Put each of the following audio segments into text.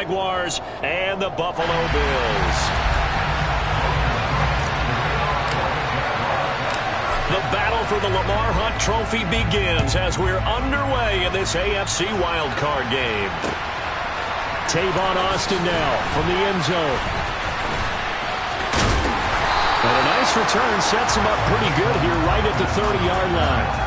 Jaguars and the Buffalo Bills. The battle for the Lamar Hunt Trophy begins as we're underway in this AFC wildcard game. Tavon Austin now from the end zone. And a nice return sets him up pretty good here right at the 30-yard line.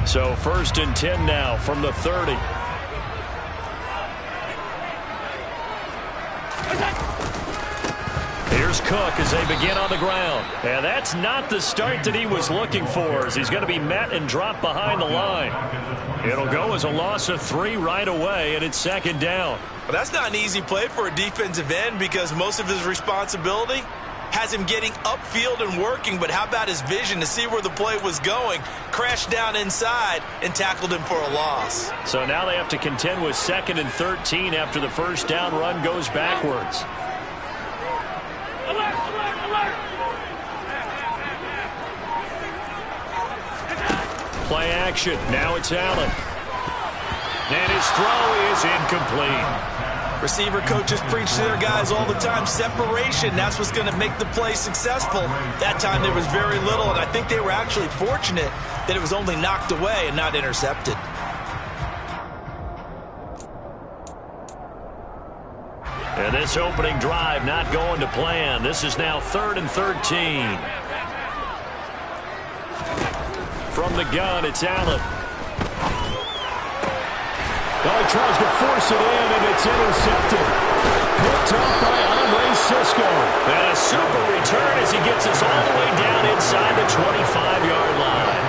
So 1st and 10 now from the 30. Here's Cook as they begin on the ground. And that's not the start that he was looking for, as he's going to be met and dropped behind the line. It'll go as a loss of 3 right away, and it's 2nd down. Well, that's not an easy play for a defensive end because most of his responsibility has him getting upfield and working, but how about his vision to see where the play was going, crashed down inside, and tackled him for a loss. So now they have to contend with 2nd and 13 after the first down run goes backwards. Play action. Now it's Allen. And his throw is incomplete. Receiver coaches preach to their guys all the time. Separation, that's what's going to make the play successful. That time there was very little, and I think they were actually fortunate that it was only knocked away and not intercepted. And this opening drive not going to plan. This is now 3rd and 13. From the gun, it's Allen. Well, he tries to force it in, and it's intercepted. Picked up by Andre Cisco. And a super return as he gets us all the way down inside the 25-yard line.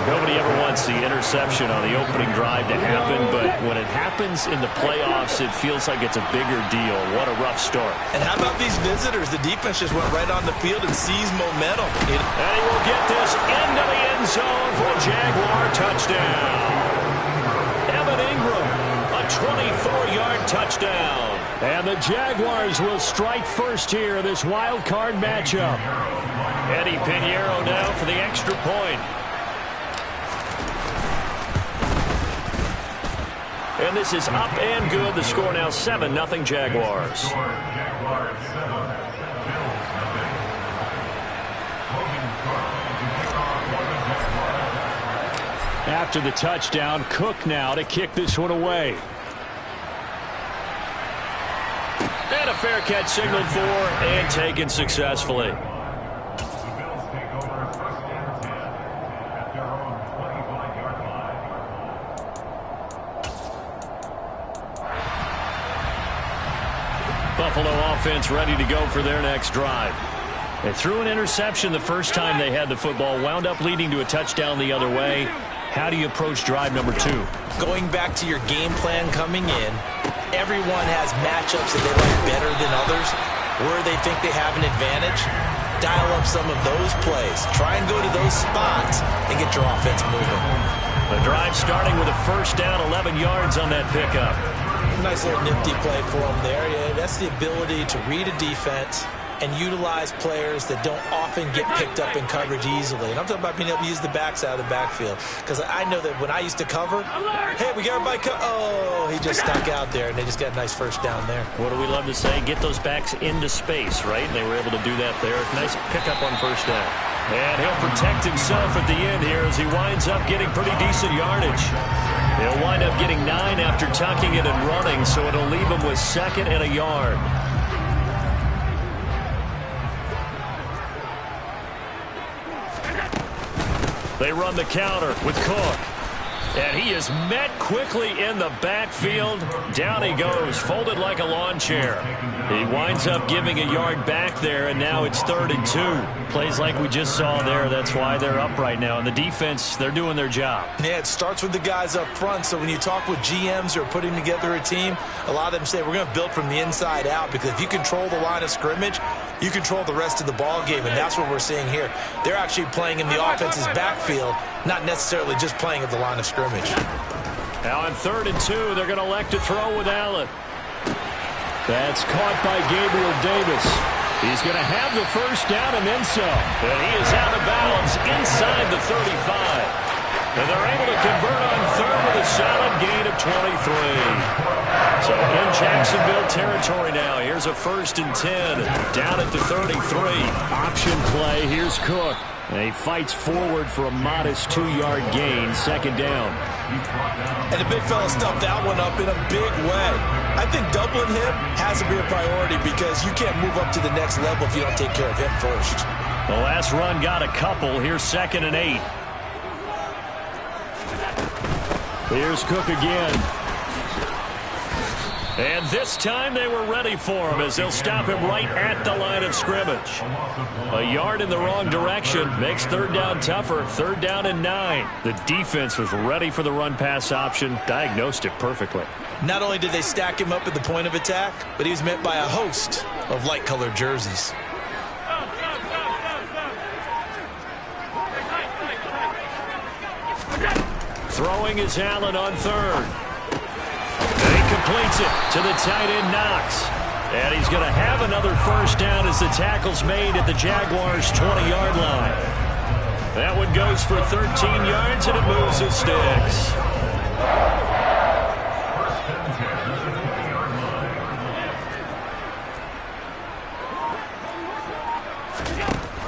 Nobody ever wants the interception on the opening drive to happen, but when it happens in the playoffs, it feels like it's a bigger deal. What a rough start. And how about these visitors? The defense just went right on the field and seized momentum. And he will get this into the end zone for a Jaguar touchdown. A 24-yard touchdown. And the Jaguars will strike first here in this wild card matchup. Eddie Pinheiro now for the extra point. And this is up and good. The score now 7-0 Jaguars. After the touchdown, Cook now to kick this one away. And a fair catch signaled for and taken successfully. Buffalo offense ready to go for their next drive. They threw an interception the first time they had the football, wound up leading to a touchdown the other way. How do you approach drive number 2? Going back to your game plan coming in, everyone has matchups that they like better than others, where they think they have an advantage. Dial up some of those plays. Try and go to those spots and get your offense moving. The drive starting with a first down, 11 yards on that pickup. Nice little nifty play for them there. Yeah, that's the ability to read a defense and utilize players that don't often get picked up in coverage easily. And I'm talking about being able to use the backs out of the backfield. Because I know that when I used to cover, hey, we got everybody oh, he just stuck out there, and they just got a nice first down there. What do we love to say? Get those backs into space, right? And they were able to do that there. Nice pickup on first down. And he'll protect himself at the end here as he winds up getting pretty decent yardage. He'll wind up getting 9 after tucking it and running, so it'll leave him with 2nd and a yard. They run the counter with Cook. And he is met quickly in the backfield. Down he goes, folded like a lawn chair. He winds up giving a yard back there, and now it's 3rd and 2. Plays like we just saw there. That's why they're up right now. And the defense, they're doing their job. Yeah, it starts with the guys up front. So when you talk with GMs who are putting together a team, a lot of them say we're going to build from the inside out, because if you control the line of scrimmage, you control the rest of the ball game, and that's what we're seeing here. They're actually playing in the offense's backfield, not necessarily just playing at the line of scrimmage. Now on 3rd and 2, they're going to elect to throw with Allen. That's caught by Gabriel Davis. He's going to have the first down and then some. And he is out of bounds inside the 35. And they're able to convert on 3rd with a solid gain of 23. So in Jacksonville territory now. Here's a 1st and 10. Down at the 33. Option play. Here's Cook. And he fights forward for a modest 2-yard gain. 2nd down. And the big fella stuffed that one up in a big way. I think doubling him has to be a priority because you can't move up to the next level if you don't take care of him first. The last run got a couple. Here's 2nd and 8. Here's Cook again. And this time they were ready for him as they'll stop him right at the line of scrimmage. A yard in the wrong direction makes 3rd down tougher. 3rd down and 9. The defense was ready for the run-pass option, diagnosed it perfectly. Not only did they stack him up at the point of attack, but he was met by a host of light-colored jerseys. Throwing is Allen on 3rd. And he completes it to the tight end Knox. And he's going to have another first down as the tackle's made at the Jaguars' 20-yard line. That one goes for 13 yards and it moves the sticks.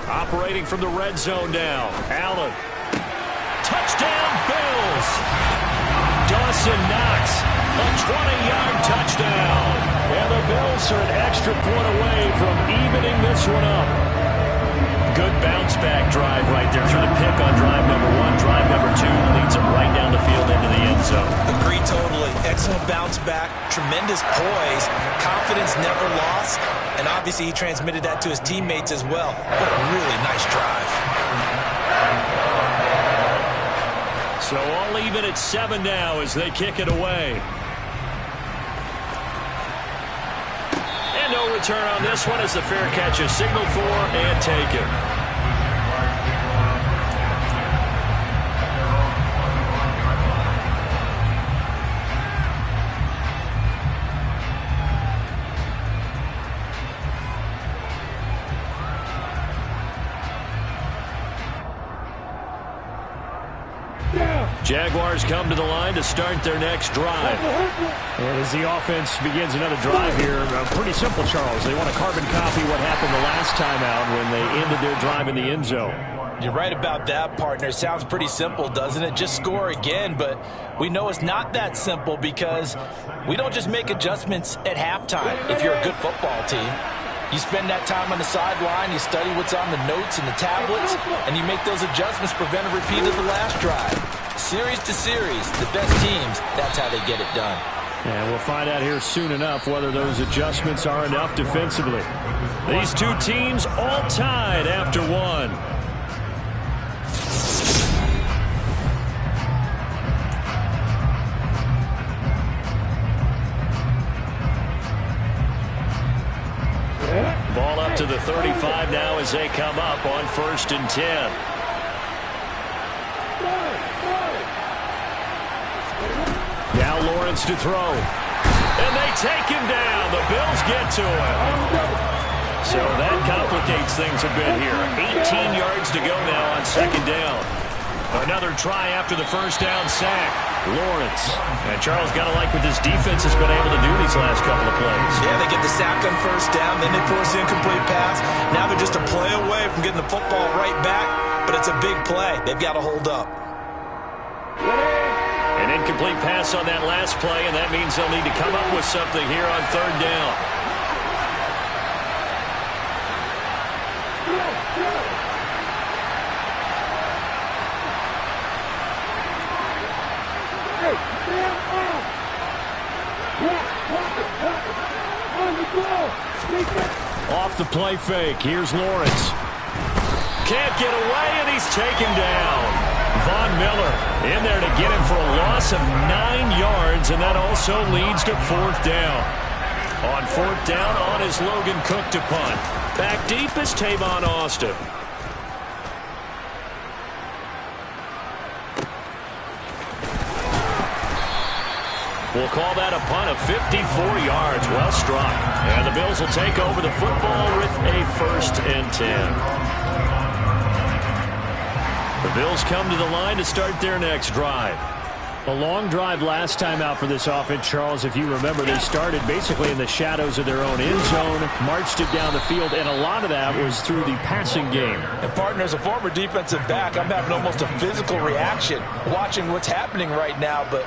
Operating from the red zone now. Allen. Touchdown, Bills. Dawson Knox, a 20-yard touchdown. And the Bills are an extra point away from evening this one up. Good bounce-back drive right there through the pick on drive number 1. Drive number 2 leads them right down the field into the end zone. Agree totally. Excellent bounce-back, tremendous poise, confidence never lost, and obviously he transmitted that to his teammates as well. What a really nice drive. So all even at 7 now as they kick it away. And no return on this one as the fair catch is signaled for and taken. Jaguars come to the line to start their next drive. And as the offense begins another drive here, pretty simple, Charles. They want to carbon copy what happened the last time out when they ended their drive in the end zone. You're right about that, partner. Sounds pretty simple, doesn't it? Just score again, but we know it's not that simple because we don't just make adjustments at halftime if you're a good football team. You spend that time on the sideline, you study what's on the notes and the tablets, and you make those adjustments, prevent a repeat of the last drive. Series to series, the best teams, that's how they get it done. And we'll find out here soon enough whether those adjustments are enough defensively. These two teams all tied after 1. Ball up to the 35 now as they come up on 1st and 10. Now Lawrence to throw. And they take him down. The Bills get to him. So that complicates things a bit here. 18 yards to go now on 2nd down. Another try after the first down sack. Lawrence. And Charles got to like what this defense has been able to do these last couple of plays. Yeah, they get the sack on first down, then they force the incomplete pass. Now they're just a play away from getting the football right back, but it's a big play. They've got to hold up. An incomplete pass on that last play, and that means they'll need to come up with something here on 3rd down. Off the play fake. Here's Lawrence. Can't get away, and he's taken down. Von Miller in there to get him for a loss of 9 yards, and that also leads to 4th down. On fourth down, on is Logan Cook to punt. Back deep is Tavon Austin. We'll call that a punt of 54 yards. Well struck. And the Bills will take over the football with a 1st and 10. The Bills come to the line to start their next drive. A long drive last time out for this offense, Charles. If you remember, they started basically in the shadows of their own end zone, marched it down the field, and a lot of that was through the passing game. And partner, as a former defensive back, I'm having almost a physical reaction watching what's happening right now, but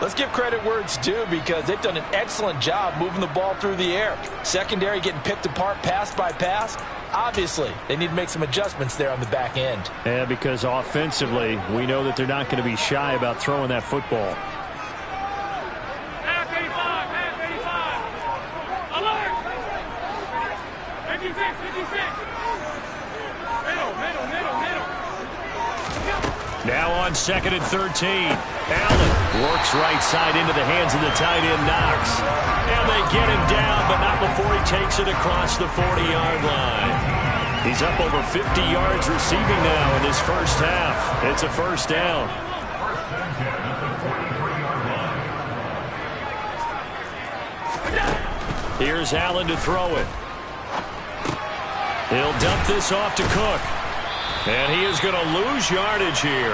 let's give credit where it's due because they've done an excellent job moving the ball through the air. Secondary getting picked apart pass by pass. Obviously, they need to make some adjustments there on the back end. Yeah, because offensively, we know that they're not going to be shy about throwing that football. Half 85, half 85. Alert! 56, 56. Middle. Now on 2nd and 13. Allen works right side into the hands of the tight end, Knox. And they get him down, but not before he takes it across the 40-yard line. He's up over 50 yards receiving now in his first half. It's a 1st down. Here's Allen to throw it. He'll dump this off to Cook. And he is going to lose yardage here.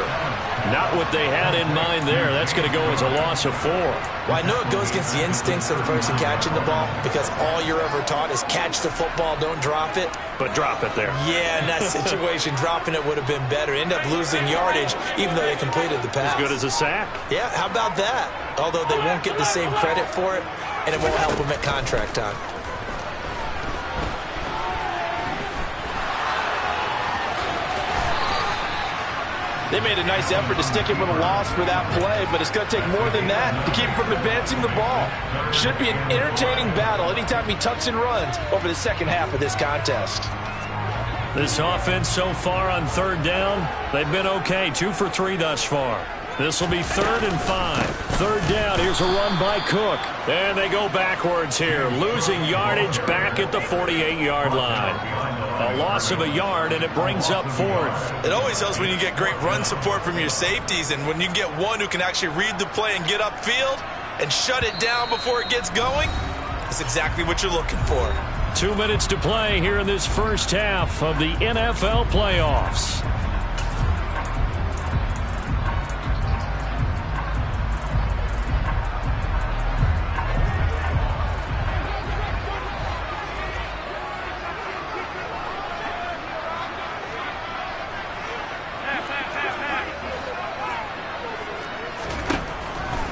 Not what they had in mind there. That's going to go as a loss of 4. Well, I know it goes against the instincts of the person catching the ball because all you're ever taught is catch the football, don't drop it. But drop it there. Yeah, in that situation, dropping it would have been better. End up losing yardage even though they completed the pass. As good as a sack. Yeah, how about that? Although they won't get the same credit for it, and it won't help them at contract time. They made a nice effort to stick him with a loss for that play, but it's going to take more than that to keep him from advancing the ball. Should be an entertaining battle anytime he tucks and runs over the second half of this contest. This offense so far on 3rd down, they've been okay. 2 for 3 thus far. This will be 3rd and 5. 3rd down, here's a run by Cook. And they go backwards here, losing yardage back at the 48-yard line. A loss of a yard, and it brings up 4th. It always helps when you get great run support from your safeties, and when you get one who can actually read the play and get upfield and shut it down before it gets going, that's exactly what you're looking for. 2 minutes to play here in this first half of the NFL playoffs.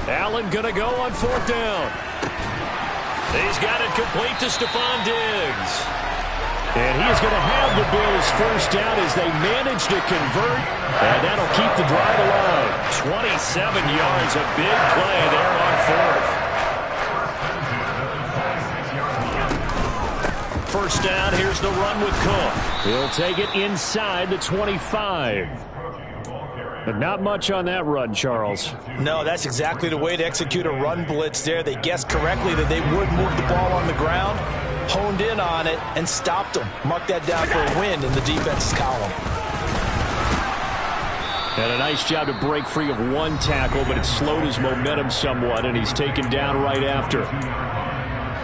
Allen going to go on 4th down. He's got it complete to Stephon Diggs. And he is going to have the Bills' first down as they manage to convert. And that'll keep the drive alive. 27 yards, a big play there on 4th. First down, here's the run with Cook. He'll take it inside the 25. But not much on that run, Charles. No, that's exactly the way to execute a run blitz there. They guessed correctly that they would move the ball on the ground, honed in on it, and stopped them. Mark that down for a win in the defense's column. And a nice job to break free of one tackle, but it slowed his momentum somewhat, and he's taken down right after.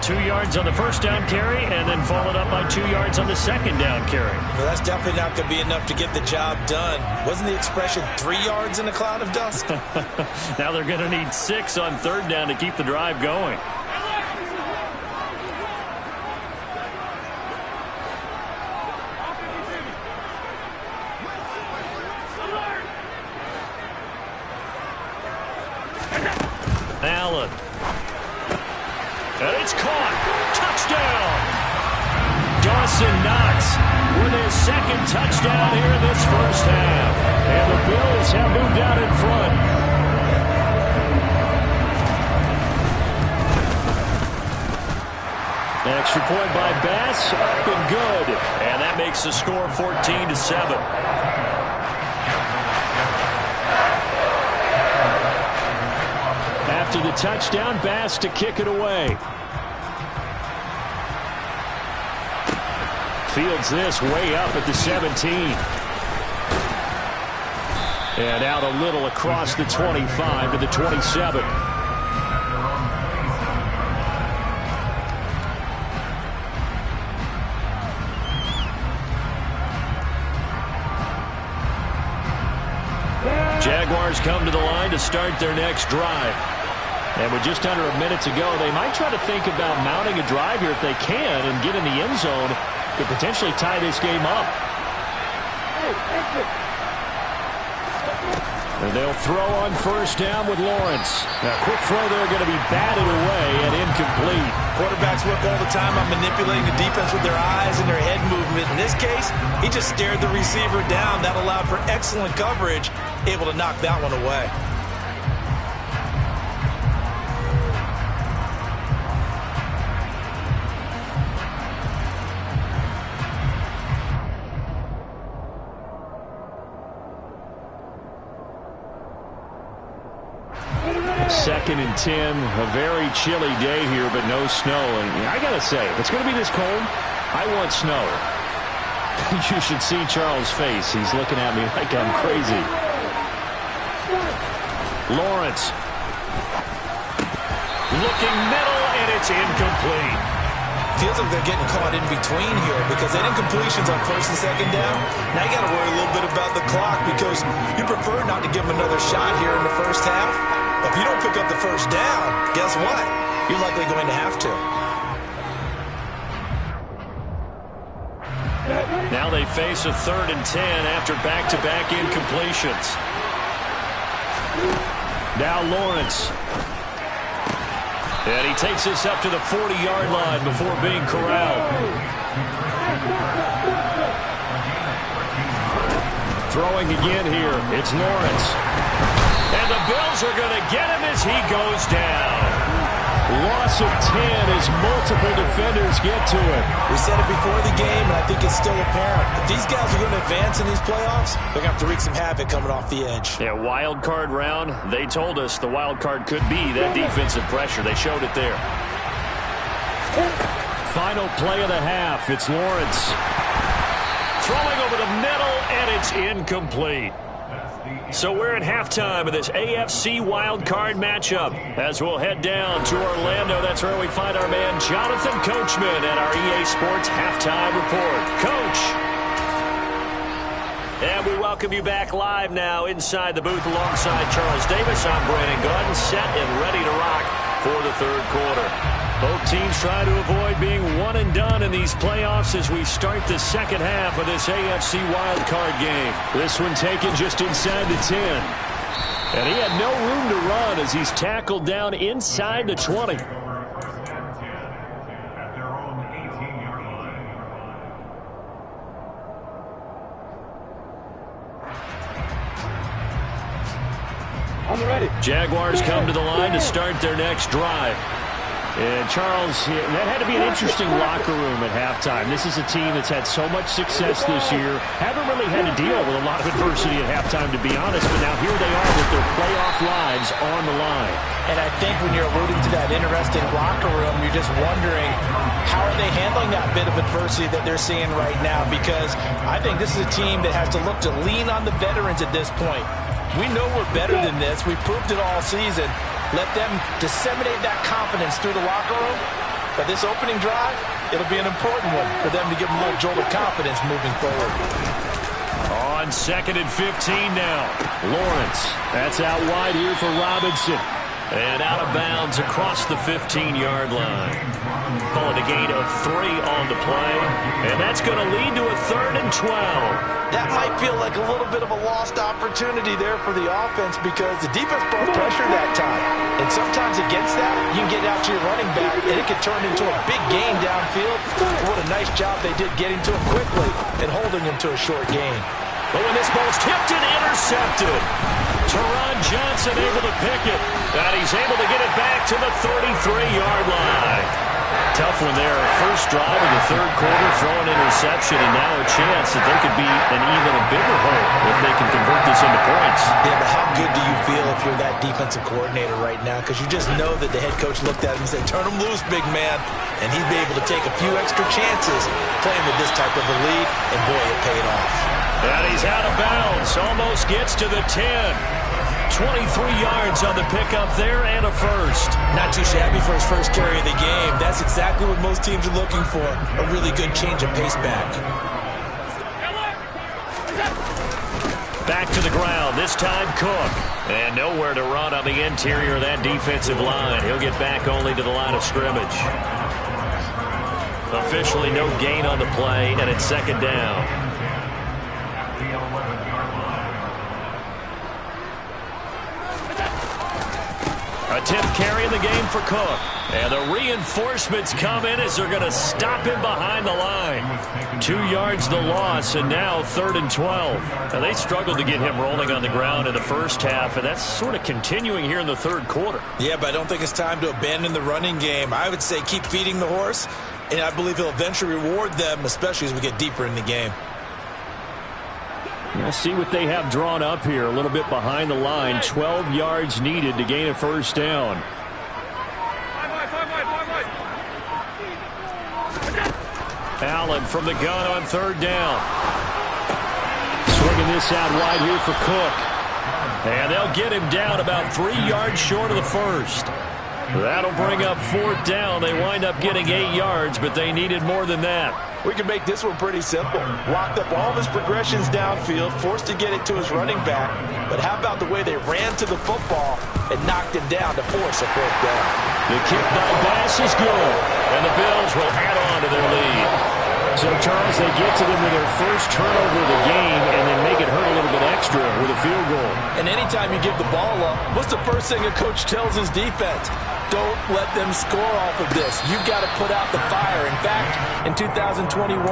2 yards on the first down carry, and then followed up by 2 yards on the second down carry. Well, that's definitely not going to be enough to get the job done. Wasn't the expression 3 yards in a cloud of dust? Now they're going to need 6 on 3rd down to keep the drive going. Allen. And it's caught. Touchdown. Dawson Knox with his second touchdown here in this first half. And the Bills have moved out in front. Extra point by Bass, up and good. And that makes the score 14-7. After the touchdown, Bass to kick it away. Fields this way up at the 17. And out a little across the 25 to the 27. Jaguars come to the line to start their next drive. And with just under a minute to go, they might try to think about mounting a drive here if they can and get in the end zone to potentially tie this game up. And they'll throw on first down with Lawrence. Now, quick throw there going to be batted away and incomplete. Quarterbacks work all the time on manipulating the defense with their eyes and their head movement. In this case, he just stared the receiver down. That allowed for excellent coverage, able to knock that one away. Second and 10, a very chilly day here, but no snow. And I got to say, if it's going to be this cold, I want snow. You should see Charles' face. He's looking at me like I'm crazy. Lawrence. Looking middle, and it's incomplete. Feels like they're getting caught in between here because that incompletion's on first and second down. Now you got to worry a little bit about the clock because you prefer not to give them another shot here in the first half. If you don't pick up the first down, guess what? You're likely going to have to. Now they face a 3rd and 10 after back-to-back incompletions. Now Lawrence. And he takes this up to the 40-yard line before being corralled. Throwing again here. It's Lawrence. And the Bills are going to get him as he goes down. Loss of 10 as multiple defenders get to it. We said it before the game, and I think it's still apparent. If these guys are going to advance in these playoffs, they're going to have to wreak some havoc coming off the edge. Yeah, wild card round. They told us the wild card could be that defensive pressure. They showed it there. Final play of the half. It's Lawrence. Throwing over the middle, and it's incomplete. So we're at halftime of this AFC wildcard matchup. As we'll head down to Orlando, that's where we find our man Jonathan Coachman at our EA Sports Halftime Report. Coach. And we welcome you back live now inside the booth alongside Charles Davis. I'm Brandon Gunn, set and ready to rock for the third quarter. Both teams try to avoid being one and done in these playoffs as we start the second half of this AFC wildcard game. This one taken just inside the 10. And he had no room to run as he's tackled down inside the 20. Jaguars come to the line to start their next drive. And Charles, that had to be an interesting locker room at halftime. This is a team that's had so much success this year. Haven't really had to deal with a lot of adversity at halftime, to be honest. But now here they are with their playoff lives on the line. And I think when you're alluding to that interesting locker room, you're just wondering how are they handling that bit of adversity that they're seeing right now? Because I think this is a team that has to look to lean on the veterans at this point. We know we're better than this. We've proved it all season. Let them disseminate that confidence through the locker room. But this opening drive, it'll be an important one for them to give them a little jolt of confidence moving forward. On 2nd and 15 now. Lawrence. That's out wide here for Robinson. And out of bounds across the 15-yard line. Calling a gain of 3 on the play. And that's going to lead to a 3rd and 12. That might feel like a little bit of a lost opportunity there for the offense because the defense brought pressure that time. And sometimes against that, you can get out to your running back, and it could turn into a big gain downfield. What a nice job they did getting to him quickly and holding him to a short gain. But when this ball's tipped and intercepted, Teron Johnson able to pick it. And he's able to get it back to the 33-yard line. tough one there. First drive of the third quarter, throwing interception, and now a chance that they could be an even a bigger hole if they can convert this into points. Yeah, but how good do you feel if you're that defensive coordinator right now? Because you just know that the head coach looked at him and said, turn him loose, big man. And he'd be able to take a few extra chances playing with this type of a lead, and boy, it paid off. And he's out of bounds. Almost gets to the 10. 23 yards on the pickup there and a first. Not too shabby for his first carry of the game. That's exactly what most teams are looking for. A really good change of pace back. Back to the ground, this time Cook. And nowhere to run on the interior of that defensive line. He'll get back only to the line of scrimmage. Officially no gain on the play, and it's second down. A 10th carry in the game for Cook. And the reinforcements come in as they're going to stop him behind the line. 2 yards the loss, and now 3rd and 12. Now they struggled to get him rolling on the ground in the first half, and that's sort of continuing here in the third quarter. Yeah, but I don't think it's time to abandon the running game. I would say keep feeding the horse, and I believe he'll eventually reward them, especially as we get deeper in the game. We'll see what they have drawn up here. A little bit behind the line. 12 yards needed to gain a first down. Allen from the gun on 3rd down. Swinging this out wide here for Cook. And they'll get him down about 3 yards short of the first. That'll bring up 4th down. They wind up getting 8 yards, but they needed more than that. We can make this one pretty simple. Locked up all of his progressions downfield, forced to get it to his running back. But how about the way they ran to the football and knocked him down to force a 4th down? The kick by Bass is good, and the Bills will add on to their lead. So, Charles, they get to them with their first turnover of the game and then make it hurt a little bit extra with a field goal. And anytime you give the ball up, what's the first thing a coach tells his defense? Don't let them score off of this. You've got to put out the fire. In fact, in 2021,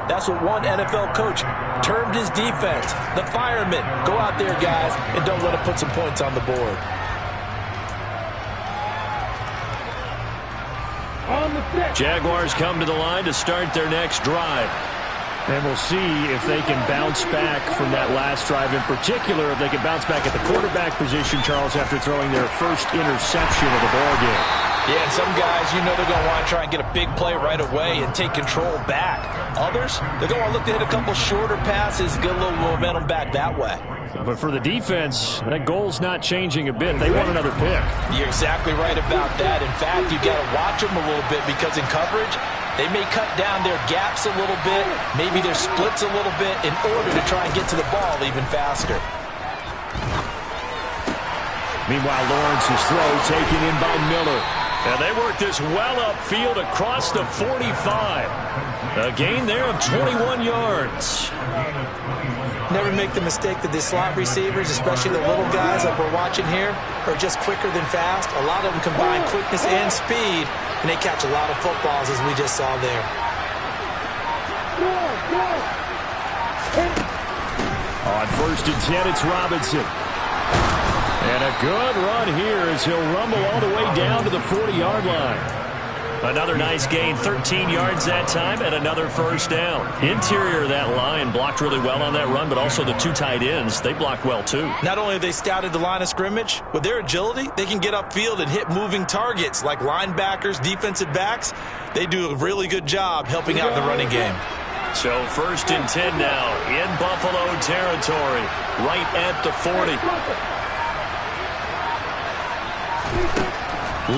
that's what one NFL coach termed his defense. The firemen. Go out there, guys, and don't let them put some points on the board. Jaguars come to the line to start their next drive. And we'll see if they can bounce back from that last drive. In particular, if they can bounce back at the quarterback position, Charles, after throwing their first interception of the ballgame. Yeah, and some guys, you know they're going to want to try and get a big play right away and take control back. Others, they're going to want to look to hit a couple shorter passes, get a little momentum back that way. But for the defense, that goal's not changing a bit. They want another pick. You're exactly right about that. In fact, you've got to watch them a little bit because in coverage, they may cut down their gaps a little bit, maybe their splits a little bit in order to try and get to the ball even faster. Meanwhile, Lawrence's throw taken in by Miller. And they work this well upfield across the 45. A gain there of 21 yards. Never make the mistake that the slot receivers, especially the little guys like we're watching here, are just quicker than fast. A lot of them combine quickness and speed, and they catch a lot of footballs, as we just saw there. On 1st and 10, it's Robinson. And a good run here as he'll rumble all the way down to the 40-yard line. Another nice gain, 13 yards that time, and another first down. Interior of that line blocked really well on that run, but also the 2 tight ends, they blocked well too. Not only have they scouted the line of scrimmage, with their agility, they can get upfield and hit moving targets like linebackers, defensive backs. They do a really good job helping out in the running game. So 1st and 10 now in Buffalo territory, right at the 40.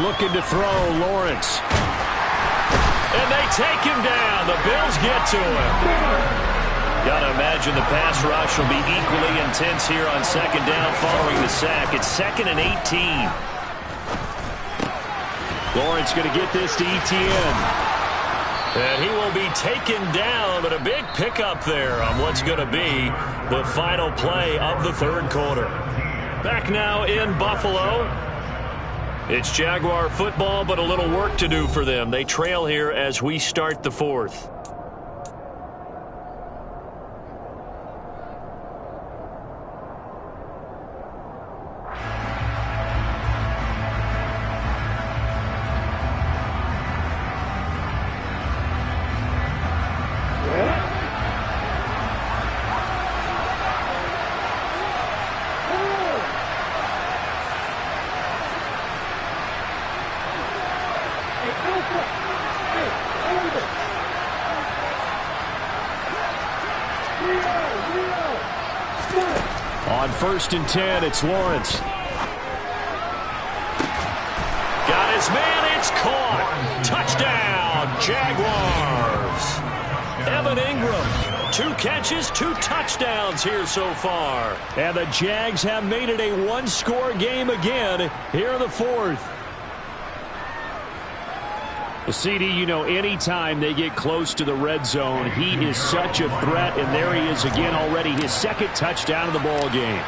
Looking to throw, Lawrence. And they take him down. The Bills get to him. Got to imagine the pass rush will be equally intense here on 2nd down following the sack. It's 2nd and 18. Lawrence going to get this to Etienne. And he will be taken down, but a big pickup there on what's going to be the final play of the 3rd quarter. Back now in Buffalo. It's Jaguar football, but a little work to do for them. They trail here as we start the 4th. On 1st and 10, it's Lawrence. Got his man, it's caught. Touchdown, Jaguars. Evan Ingram, 2 catches, 2 touchdowns here so far. And the Jags have made it a 1-score game again here in the 4th. Well, CD, you know, anytime they get close to the red zone, he is such a threat, and there he is again already, his 2nd touchdown of the ball game.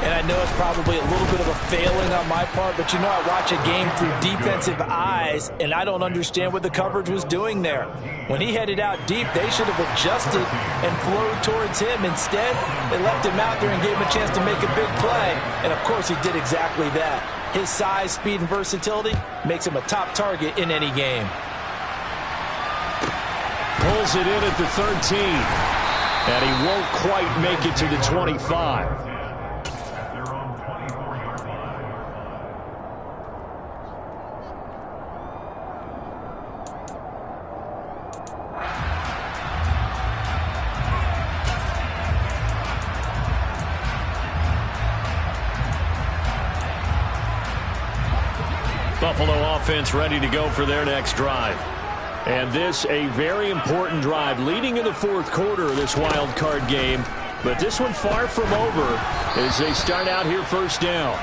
And I know it's probably a little bit of a failing on my part, but you know I watch a game through defensive eyes, and I don't understand what the coverage was doing there. When he headed out deep, they should have adjusted and flowed towards him. Instead, they left him out there and gave him a chance to make a big play. And, of course, he did exactly that. His size, speed, and versatility makes him a top target in any game. Pulls it in at the 13. And he won't quite make it to the 25. Buffalo offense ready to go for their next drive. And this a very important drive leading in the 4th quarter of this wild card game. But this one far from over as they start out here 1st down.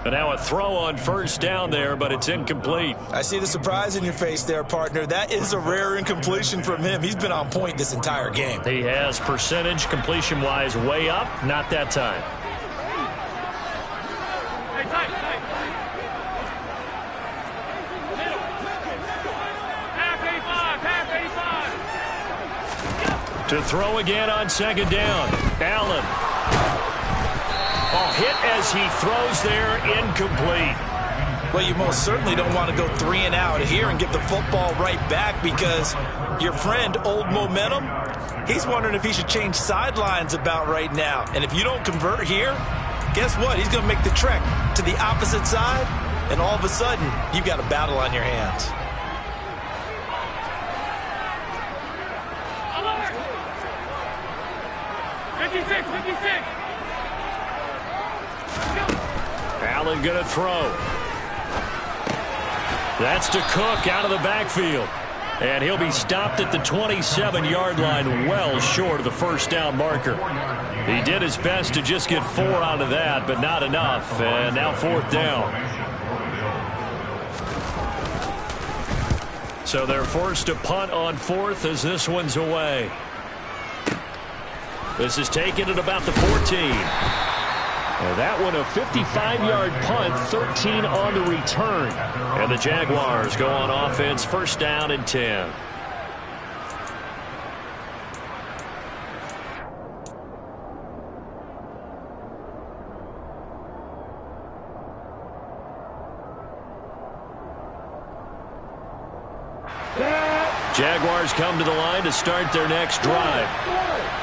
And now a throw on 1st down there, but it's incomplete. I see the surprise in your face there, partner. That is a rare incompletion from him. He's been on point this entire game. He has percentage completion-wise way up. Not that time. To throw again on 2nd down. Allen. Oh, hit as he throws there, incomplete. Well, you most certainly don't want to go 3 and out here and get the football right back because your friend, Old Momentum, he's wondering if he should change sidelines about right now. And if you don't convert here, guess what? He's going to make the trek to the opposite side, and all of a sudden, you've got a battle on your hands. Allen going to throw. That's to Cook out of the backfield. And he'll be stopped at the 27-yard line, well short of the 1st down marker. He did his best to just get 4 out of that, but not enough. And now 4th down. So they're forced to punt on 4th as this one's away. This is taken at about the 14. And that one a 55-yard punt, 13 on the return. And the Jaguars go on offense, 1st down and 10. Jaguars come to the line to start their next drive.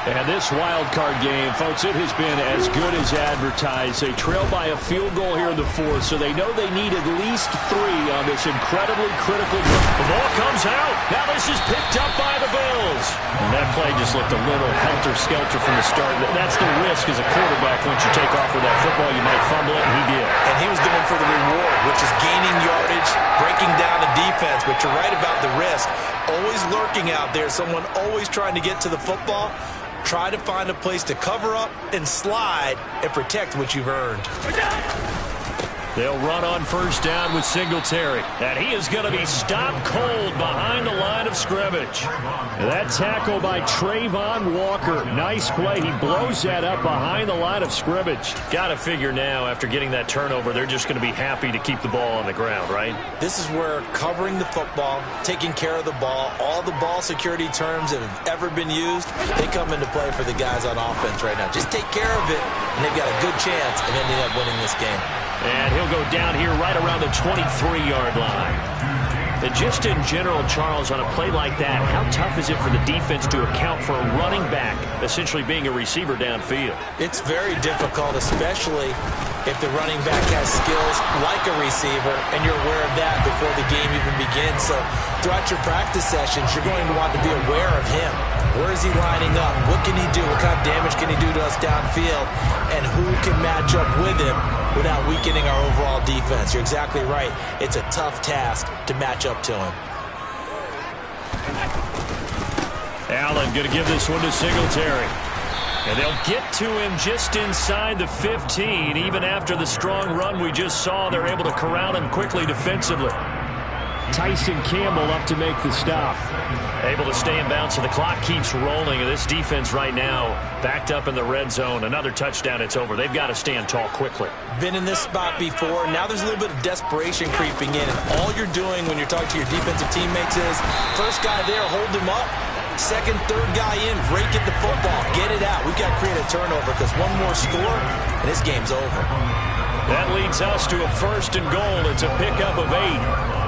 And this wild card game, folks, it has been as good as advertised. They trail by a field goal here in the 4th, so they know they need at least 3 on this incredibly critical drive. The ball comes out. Now this is picked up by the Bills. And that play just looked a little helter-skelter from the start. That's the risk as a quarterback. Once you take off with that football, you might fumble it, and he did. And he was going for the reward, which is gaining yardage, breaking down the defense. But you're right about the risk. Always lurking out there, someone always trying to get to the football. Try to find a place to cover up and slide and protect what you've earned. They'll run on 1st down with Singletary. And he is going to be stopped cold behind the line of scrimmage. That tackle by Trayvon Walker. Nice play. He blows that up behind the line of scrimmage. Got to figure now, after getting that turnover, they're just going to be happy to keep the ball on the ground, right? This is where covering the football, taking care of the ball, all the ball security terms that have ever been used, they come into play for the guys on offense right now. Just take care of it, and they've got a good chance of ending up winning this game. And he'll go down here right around the 23-yard line. And just in general, Charles, on a play like that, how tough is it for the defense to account for a running back essentially being a receiver downfield? It's very difficult, especially if the running back has skills like a receiver, and you're aware of that before the game even begins. So throughout your practice sessions, you're going to want to be aware of him. Where is he lining up? What can he do? What kind of damage can he do to us downfield? And who can match up with him without weakening our overall defense? You're exactly right. It's a tough task to match up to him. Allen going to give this one to Singletary. And they'll get to him just inside the 15. Even after the strong run we just saw, they're able to corral him quickly defensively. Tyson Campbell up to make the stop. Able to stay in bounds, so the clock keeps rolling. And this defense right now backed up in the red zone. Another touchdown, it's over. They've got to stand tall quickly. Been in this spot before. Now there's a little bit of desperation creeping in. And all you're doing when you're talking to your defensive teammates is, first guy there, hold him up. Second, third guy in, rake at the football. Get it out. We've got to create a turnover because one more score, and this game's over. That leads us to a 1st and goal. It's a pickup of 8.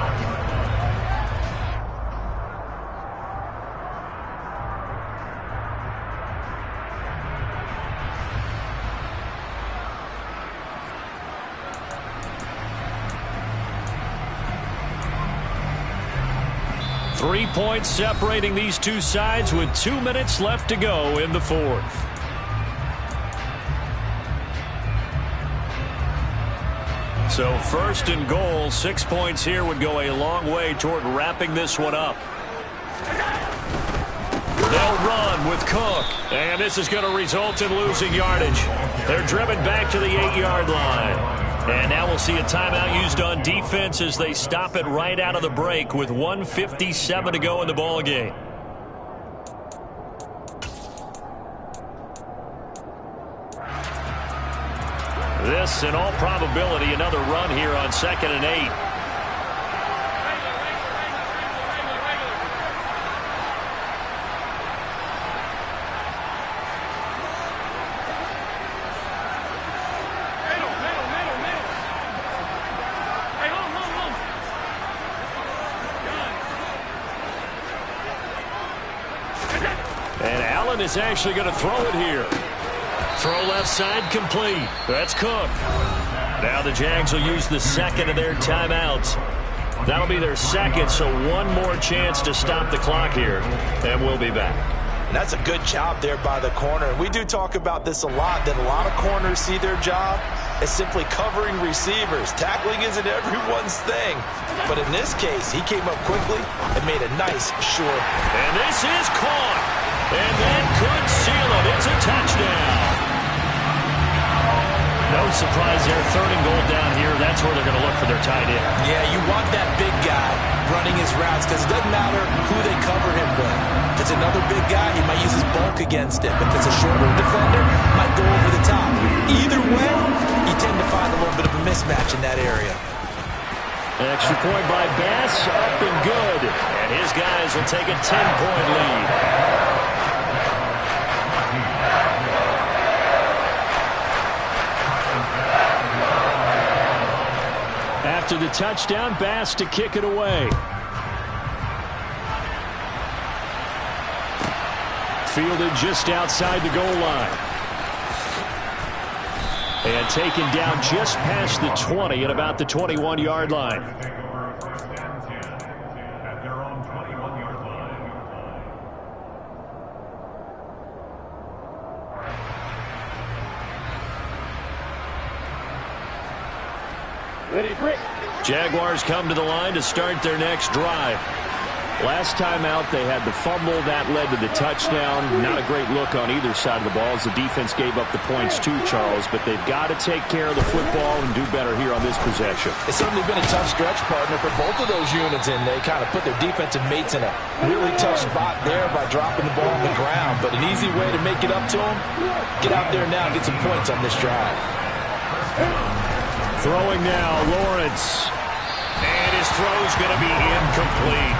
3 points separating these two sides with 2 minutes left to go in the 4th. So 1st and goal, 6 points here would go a long way toward wrapping this one up. They'll run with Cook, and this is going to result in losing yardage. They're driven back to the 8-yard line. And now we'll see a timeout used on defense as they stop it right out of the break with 1:57 to go in the ball game. This, in all probability, another run here on 2nd and 8. And Allen is actually going to throw it here. Throw left side complete. That's Cook. Now the Jags will use the 2nd of their timeouts. That'll be their 2nd, so one more chance to stop the clock here. And we'll be back. And that's a good job there by the corner. We do talk about this a lot, that a lot of corners see their job as simply covering receivers. Tackling isn't everyone's thing. But in this case, he came up quickly and made a nice, short. And this is caught. And that could seal it. It's a touchdown. No surprise there. 3rd and goal down here. That's where they're going to look for their tight end. Yeah, you want that big guy running his routes because it doesn't matter who they cover him with. If it's another big guy, he might use his bulk against him. If it's a shorter defender, might go over the top. Either way, you tend to find a little bit of a mismatch in that area. An extra point by Bass, up and good. And his guys will take a 10-point lead. After the touchdown, Bass to kick it away. Fielded just outside the goal line. And taken down just past the 20 at about the 21-yard line. Jaguars come to the line to start their next drive. Last time out, they had the fumble. That led to the touchdown. Not a great look on either side of the ball as the defense gave up the points too, Charles. But they've got to take care of the football and do better here on this possession. It's certainly been a tough stretch, partner, for both of those units, and they kind of put their defensive mates in a really tough spot there by dropping the ball on the ground. But an easy way to make it up to them, get out there now and get some points on this drive. Throwing now, Lawrence. And his throw's going to be incomplete.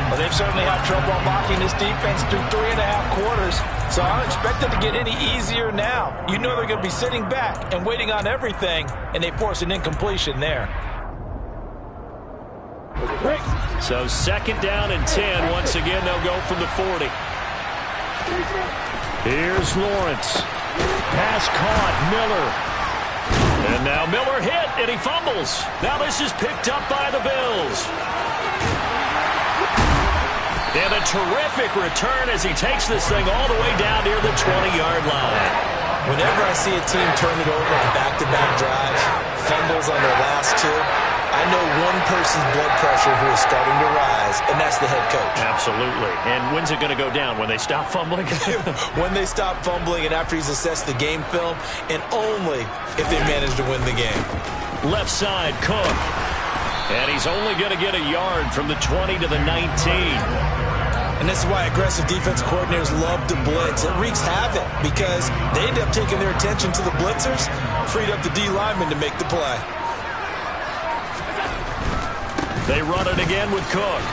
Well, they've certainly had trouble unlocking this defense through 3.5 quarters, so I don't expect it to get any easier now. You know they're going to be sitting back and waiting on everything, and they force an incompletion there. So 2nd down and 10. Once again, they'll go from the 40. Here's Lawrence. Pass caught. Miller. And now Miller hit, and he fumbles. Now this is picked up by the Bills. And a terrific return as he takes this thing all the way down near the 20-yard line. Whenever I see a team turn it over on back-to-back drives, fumbles on their last two, I know one person's blood pressure who is starting to rise, and that's the head coach. Absolutely. And when's it going to go down? When they stop fumbling? When they stop fumbling and after he's assessed the game film, and only if they manage to win the game. Left side, Cook. And he's only going to get a yard from the 20 to the 19. And this is why aggressive defense coordinators love to blitz. It wreaks havoc because they end up taking their attention to the blitzers, freed up the D lineman to make the play. They run it again with Cook.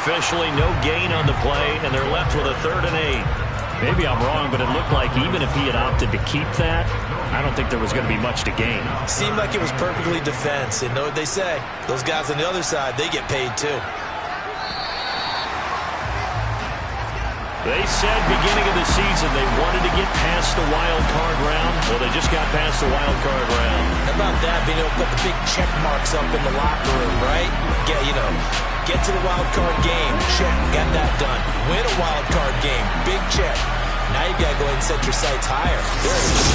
Officially no gain on the play, and they're left with a 3rd and 8. Maybe I'm wrong, but it looked like even if he had opted to keep that, I don't think there was going to be much to gain. Seemed like it was perfectly defense. And know what they say? Those guys on the other side, they get paid too. They said beginning of the season they wanted to get past the wild card round. Well, they just got past the wild card round. How about that? Being able to put the big check marks up in the locker room, right? Get to the wild card game. Check. Got that done. Win a wild card game. Big check. Now you got to go ahead and set your sights higher. There it is.